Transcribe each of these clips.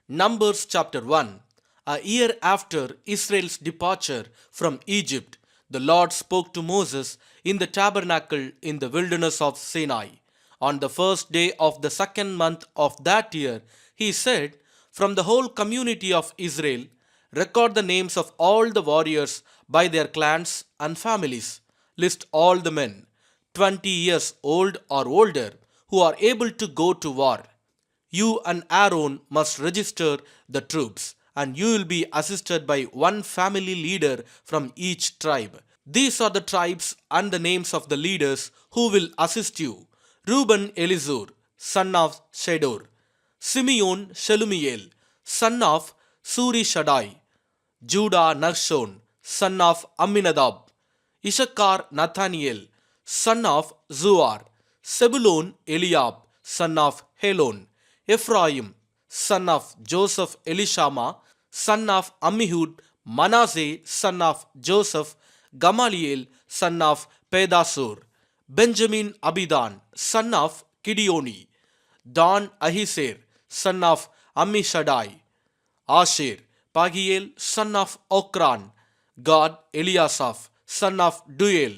Numbers chapter 1. A year after Israel's departure from Egypt, the Lord spoke to Moses in the tabernacle in the wilderness of Sinai. On the first day of the second month of that year, he said, "From the whole community of Israel, record the names of all the warriors by their clans and families. List all the men, 20 years old or older, who are able to go to war. You and Aaron must register the troops, and you will be assisted by one family leader from each tribe. These are the tribes and the names of the leaders who will assist you: Reuben Elizur, son of Shedor; Simeon Shelumiel, son of Suri Shaddai; Judah Nachshon, son of Amminadab; Issachar Nathaniel, son of Zuar; Zebulun Eliab, son of Helon; Ephraim, son of Joseph Elishama, son of Ammihud; Manasseh, son of Joseph; Gamaliel, son of Pedasur; Benjamin Abidan, son of Gideoni; Dan Ahiser, son of Ammishaddai; Asher, Pagiel, son of Okran; Gad, Eliasaph, son of Duel;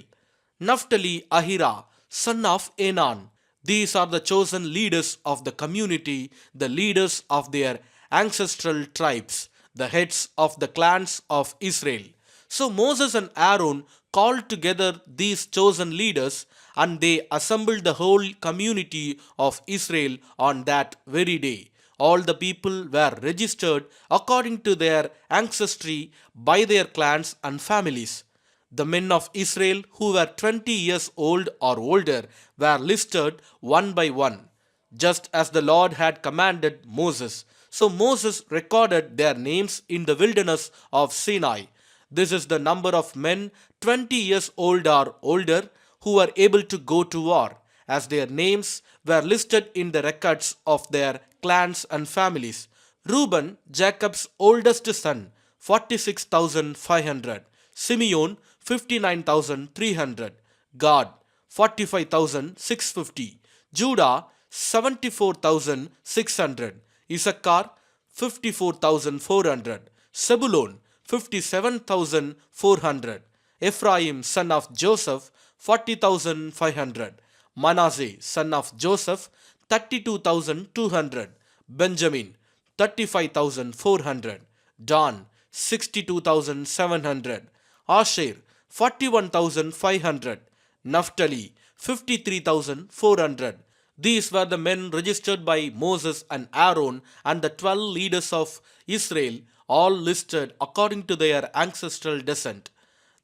Naphtali, Ahira, son of Enan. These are the chosen leaders of the community, the leaders of their ancestral tribes, the heads of the clans of Israel. So Moses and Aaron called together these chosen leaders, and they assembled the whole community of Israel on that very day. All the people were registered according to their ancestry by their clans and families. The men of Israel who were 20 years old or older were listed one by one, just as the Lord had commanded Moses. So Moses recorded their names in the wilderness of Sinai. This is the number of men 20 years old or older who were able to go to war, as their names were listed in the records of their clans and families. Reuben, Jacob's oldest son, 46,500. Simeon, 59,300. Gad, 45,650. Judah, 74,600. Issachar, 54,400. Zebulun, 57,400. Ephraim, son of Joseph, 40,500. Manasseh, son of Joseph, 32,200. Benjamin, 35,400. Dan, 62,700. Asher, 41,500. Naphtali, 53,400. These were the men registered by Moses and Aaron and the 12 leaders of Israel, all listed according to their ancestral descent.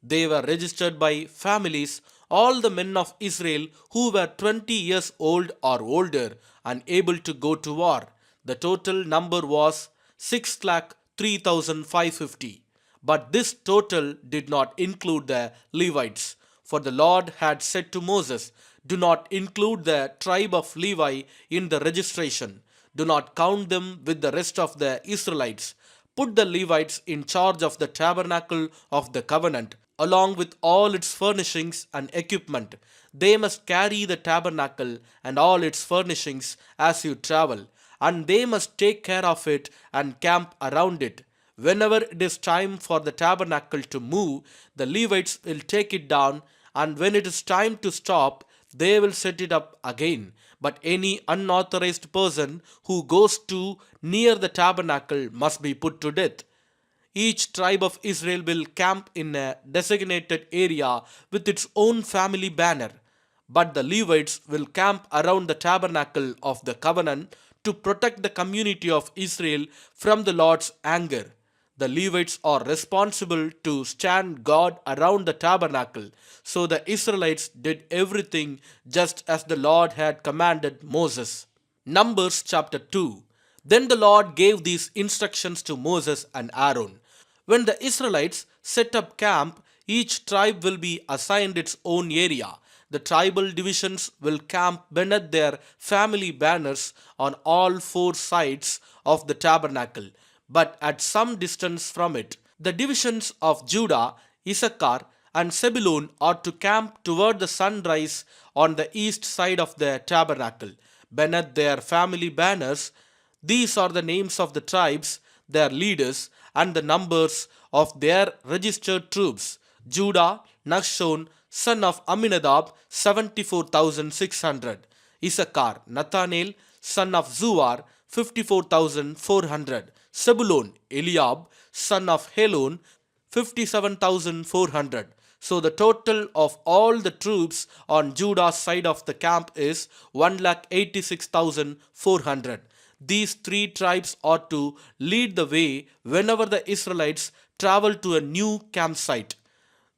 They were registered by families, all the men of Israel who were 20 years old or older and able to go to war. The total number was 6,03,550. But this total did not include the Levites. For the Lord had said to Moses, "Do not include the tribe of Levi in the registration. Do not count them with the rest of the Israelites. Put the Levites in charge of the tabernacle of the covenant, along with all its furnishings and equipment. They must carry the tabernacle and all its furnishings as you travel, and they must take care of it and camp around it. Whenever it is time for the tabernacle to move, the Levites will take it down, and when it is time to stop, they will set it up again. But any unauthorized person who goes too near the tabernacle must be put to death." Each tribe of Israel will camp in a designated area with its own family banner, but the Levites will camp around the tabernacle of the covenant to protect the community of Israel from the Lord's anger. The Levites are responsible to stand guard around the tabernacle. So the Israelites did everything just as the Lord had commanded Moses. Numbers chapter 2. Then the Lord gave these instructions to Moses and Aaron. When the Israelites set up camp, each tribe will be assigned its own area. The tribal divisions will camp beneath their family banners on all four sides of the tabernacle, but at some distance from it. The divisions of Judah, Issachar, and Zebulun are to camp toward the sunrise on the east side of the tabernacle. Beneath their family banners, These are the names of the tribes, their leaders, and the numbers of their registered troops. Judah, Nachshon, son of Aminadab, 74,600. Issachar, Nathanael, son of Zuar, 54,400. Zebulun, Eliab, son of Helon, 57,400. So the total of all the troops on Judah's side of the camp is 186,400. These three tribes are to lead the way whenever the Israelites travel to a new campsite.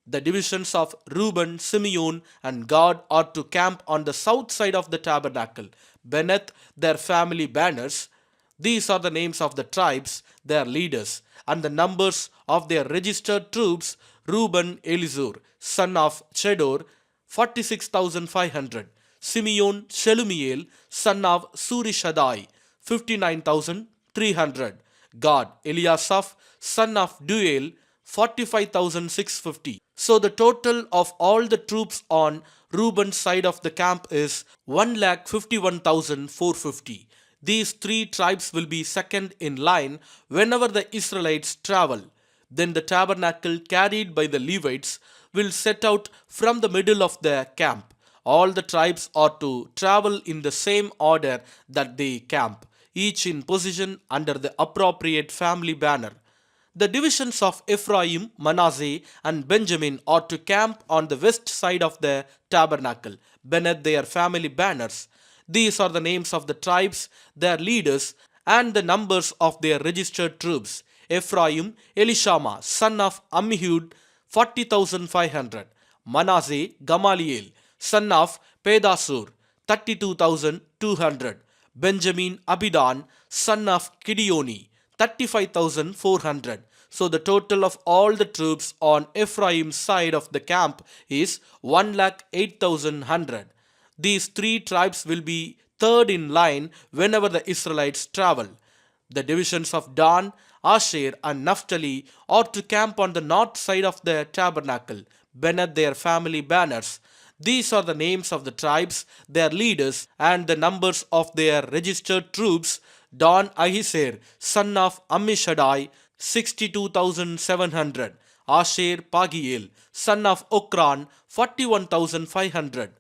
The divisions of Reuben, Simeon, and Gad are to camp on the south side of the tabernacle, beneath their family banners. These are the names of the tribes, their leaders, and the numbers of their registered troops. Reuben, Elizur, son of Chedor, 46,500. Simeon, Shelumiel, son of Surishadai, 59,300. Gad, Eliasaph, son of Duel, 45,650. So the total of all the troops on Reuben's side of the camp is 1,51,450. These three tribes will be second in line whenever the Israelites travel. Then the tabernacle carried by the Levites will set out from the middle of the camp. All the tribes are to travel in the same order that they camp, each in position under the appropriate family banner. The divisions of Ephraim, Manasseh, and Benjamin are to camp on the west side of the tabernacle, beneath their family banners. These are the names of the tribes, their leaders, and the numbers of their registered troops. Ephraim, Elishama, son of Ammihud, 40,500. Manasseh, Gamaliel, son of Pedasur, 32,200. Benjamin, Abidan, son of Gideoni, 35,400. So the total of all the troops on Ephraim's side of the camp is 1,08,100. These three tribes will be third in line whenever the Israelites travel. The divisions of Dan, Asher, and Naphtali are to camp on the north side of the tabernacle, beneath their family banners. These are the names of the tribes, their leaders, and the numbers of their registered troops. Dan, Ahiser, son of Ammishaddai, 62,700. Asher, Pagiel, son of Okran, 41,500.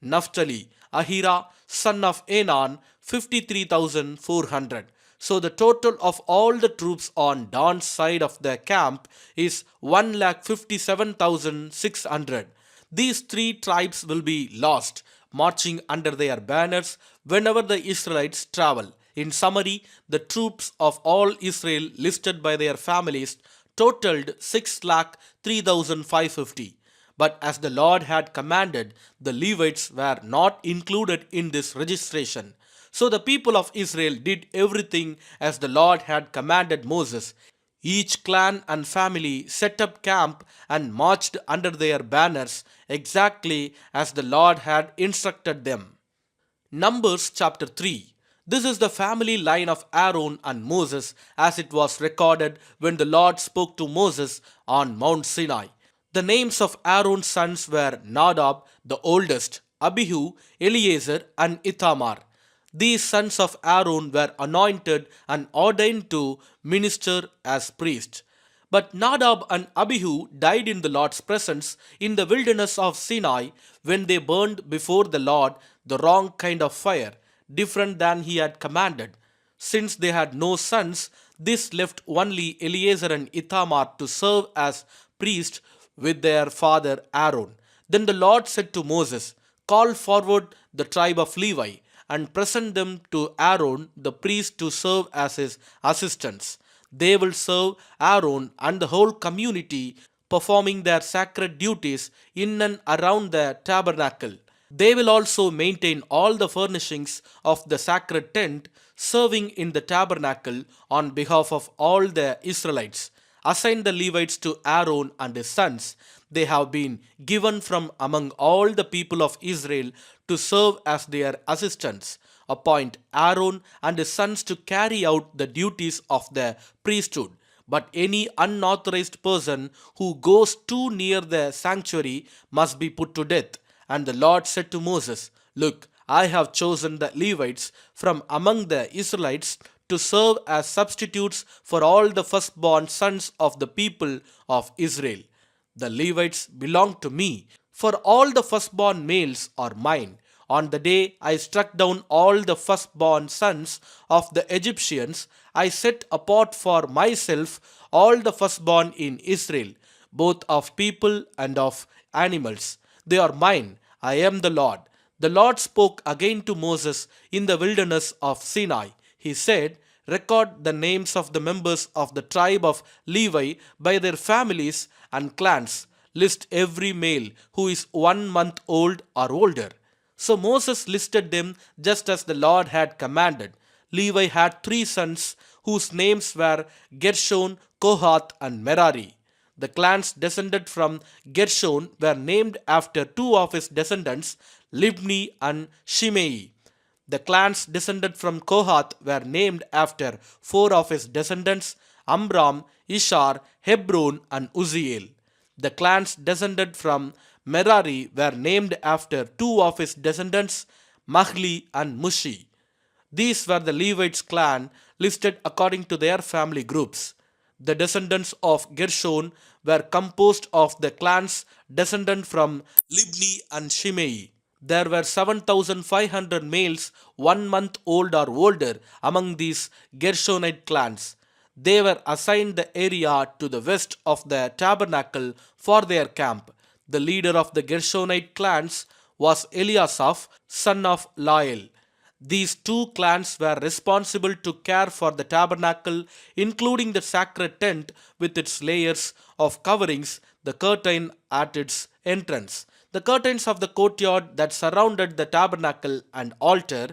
Naphtali, Ahira, son of Enan, 53,400. So the total of all the troops on Dan's side of the camp is 1,57,600. These three tribes will be lost, marching under their banners whenever the Israelites travel. In summary, the troops of all Israel listed by their families totaled 6,03,550. But as the Lord had commanded, the Levites were not included in this registration. So the people of Israel did everything as the Lord had commanded Moses. Each clan and family set up camp and marched under their banners exactly as the Lord had instructed them. Numbers chapter 3. This is the family line of Aaron and Moses as it was recorded when the Lord spoke to Moses on Mount Sinai. The names of Aaron's sons were Nadab, the oldest, Abihu, Eleazar, and Ithamar. These sons of Aaron were anointed and ordained to minister as priests. But Nadab and Abihu died in the Lord's presence in the wilderness of Sinai when they burned before the Lord the wrong kind of fire, different than he had commanded. Since they had no sons, this left only Eleazar and Ithamar to serve as priests with their father Aaron. Then the Lord said to Moses, "Call forward the tribe of Levi and present them to Aaron the priest to serve as his assistants. They will serve Aaron and the whole community, performing their sacred duties in and around the tabernacle. They will also maintain all the furnishings of the sacred tent, serving in the tabernacle on behalf of all the Israelites. Assign the Levites to Aaron and his sons. They have been given from among all the people of Israel to serve as their assistants. Appoint Aaron and his sons to carry out the duties of the priesthood. But any unauthorized person who goes too near the sanctuary must be put to death." And the Lord said to Moses, "Look, I have chosen the Levites from among the Israelites to serve as substitutes for all the firstborn sons of the people of Israel. The Levites belong to me, for all the firstborn males are mine. On the day I struck down all the firstborn sons of the Egyptians, I set apart for myself all the firstborn in Israel, both of people and of animals. They are mine. I am the Lord. The Lord spoke again to Moses in the wilderness of Sinai. He said, record the names of the members of the tribe of Levi by their families and clans. List every male who is 1 month old or older. So Moses listed them just as the Lord had commanded. Levi had 3 sons whose names were Gershon, Kohath, and Merari. The clans descended from Gershon were named after 2 of his descendants, Libni and Shimei. The clans descended from Kohath were named after 4 of his descendants, Amram, Ishar, Hebron, and Uzziel. The clans descended from Merari were named after 2 of his descendants, Mahli and Mushi. These were the Levites' clan listed according to their family groups. The descendants of Gershon were composed of the clans descended from Libni and Shimei. There were 7,500 males 1 month old or older among these Gershonite clans. They were assigned the area to the west of the tabernacle for their camp. The leader of the Gershonite clans was Eliasaph, son of Lael. These 2 clans were responsible to care for the tabernacle, including the sacred tent with its layers of coverings, the curtain at its entrance, the curtains of the courtyard that surrounded the tabernacle and altar,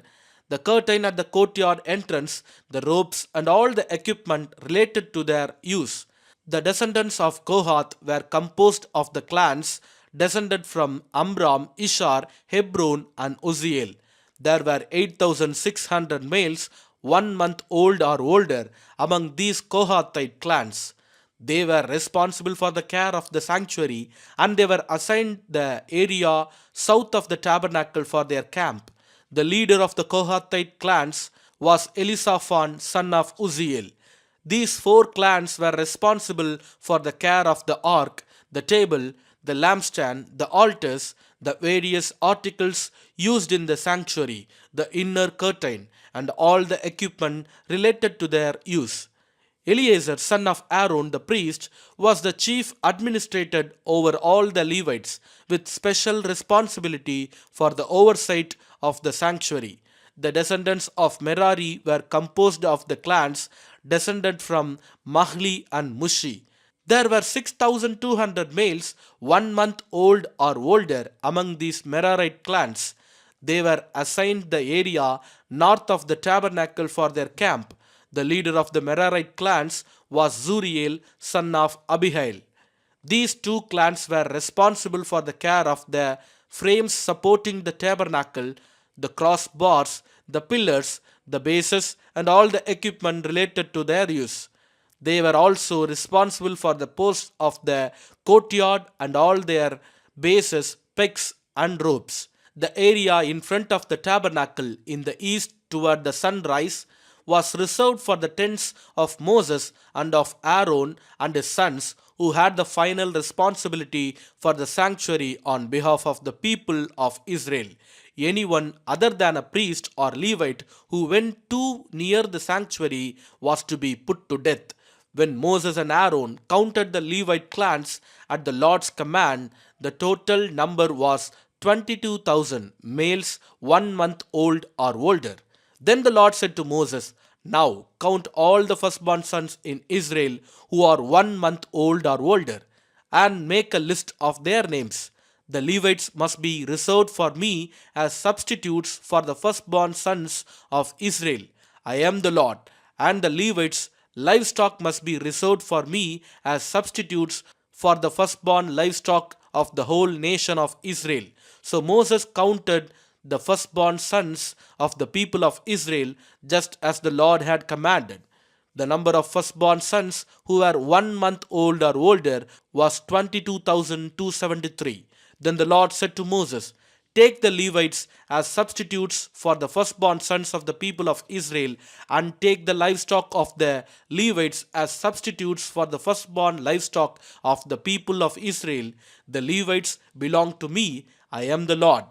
the curtain at the courtyard entrance, the ropes, and all the equipment related to their use. The descendants of Kohath were composed of the clans descended from Amram, Ishar, Hebron, and Uzziel. There were 8,600 males 1 month old or older among these Kohathite clans. They were responsible for the care of the sanctuary and they were assigned the area south of the tabernacle for their camp. The leader of the Kohathite clans was Elisaphan, son of Uzziel. These 4 clans were responsible for the care of the ark, the table, the lampstand, the altars, the various articles used in the sanctuary, the inner curtain, and all the equipment related to their use. Eleazar, son of Aaron the priest, was the chief administrator over all the Levites, with special responsibility for the oversight of the sanctuary. The descendants of Merari were composed of the clans descended from Mahli and Mushi. There were 6,200 males 1 month old or older among these Merarite clans. They were assigned the area north of the tabernacle for their camp. The leader of the Merarite clans was Zuriel, son of Abihail. These 2 clans were responsible for the care of the frames supporting the tabernacle, the crossbars, the pillars, the bases, and all the equipment related to their use. They were also responsible for the posts of the courtyard and all their bases, pegs, and ropes. The area in front of the tabernacle in the east toward the sunrise was reserved for the tents of Moses and of Aaron and his sons, who had the final responsibility for the sanctuary on behalf of the people of Israel. Anyone other than a priest or Levite who went too near the sanctuary was to be put to death. When Moses and Aaron counted the Levite clans at the Lord's command, the total number was 22,000 males 1 month old or older. Then the Lord said to Moses, now count all the firstborn sons in Israel who are 1 month old or older, and make a list of their names. The Levites must be reserved for me as substitutes for the firstborn sons of Israel. I am the Lord, and the Levites' livestock must be reserved for me as substitutes for the firstborn livestock of the whole nation of Israel. So Moses counted the firstborn sons of the people of Israel just as the Lord had commanded. The number of firstborn sons who were 1 month old or older was 22,273. Then the Lord said to Moses, Take the Levites as substitutes for the firstborn sons of the people of Israel, and take the livestock of the Levites as substitutes for the firstborn livestock of the people of Israel. The Levites belong to me. I am the Lord.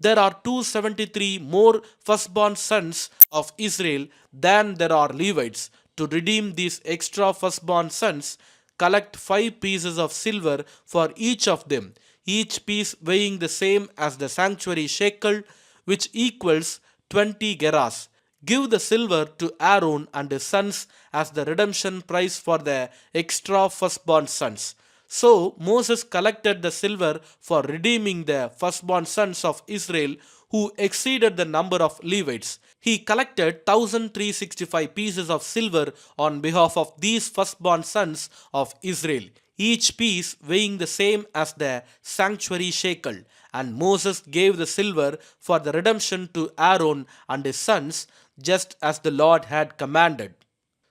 There are 273 more firstborn sons of Israel than there are Levites. To redeem these extra firstborn sons, collect 5 pieces of silver for each of them, each piece weighing the same as the sanctuary shekel, which equals 20 gerahs. Give the silver to Aaron and his sons as the redemption price for the extra firstborn sons. So Moses collected the silver for redeeming the firstborn sons of Israel who exceeded the number of Levites. He collected 1365 pieces of silver on behalf of these firstborn sons of Israel, each piece weighing the same as the sanctuary shekel. And Moses gave the silver for the redemption to Aaron and his sons, just as the Lord had commanded.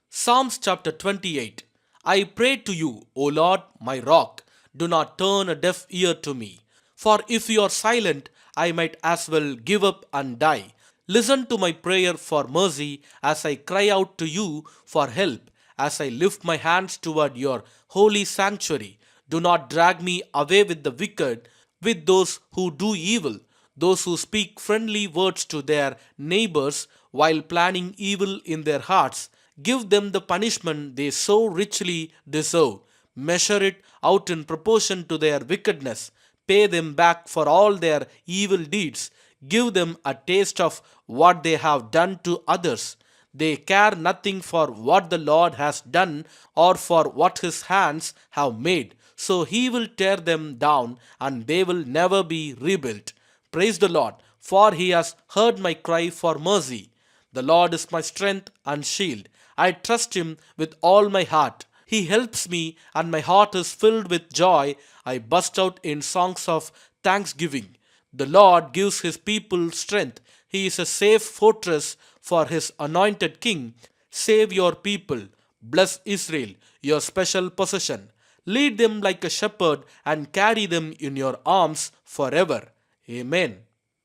Psalms chapter 28. I pray to you, O Lord, my rock. Do not turn a deaf ear to me. For if you are silent, I might as well give up and die. Listen to my prayer for mercy as I cry out to you for help, as I lift my hands toward your holy sanctuary. Do not drag me away with the wicked, with those who do evil, those who speak friendly words to their neighbors while planning evil in their hearts. Give them the punishment they so richly deserve. Measure it out in proportion to their wickedness. Pay them back for all their evil deeds. Give them a taste of what they have done to others. They care nothing for what the Lord has done or for what his hands have made. So he will tear them down and they will never be rebuilt. Praise the Lord, for he has heard my cry for mercy. The Lord is my strength and shield. I trust him with all my heart. He helps me and my heart is filled with joy. I burst out in songs of thanksgiving. The Lord gives his people strength. He is a safe fortress for his anointed king. Save your people. Bless Israel, your special possession. Lead them like a shepherd and carry them in your arms forever. Amen.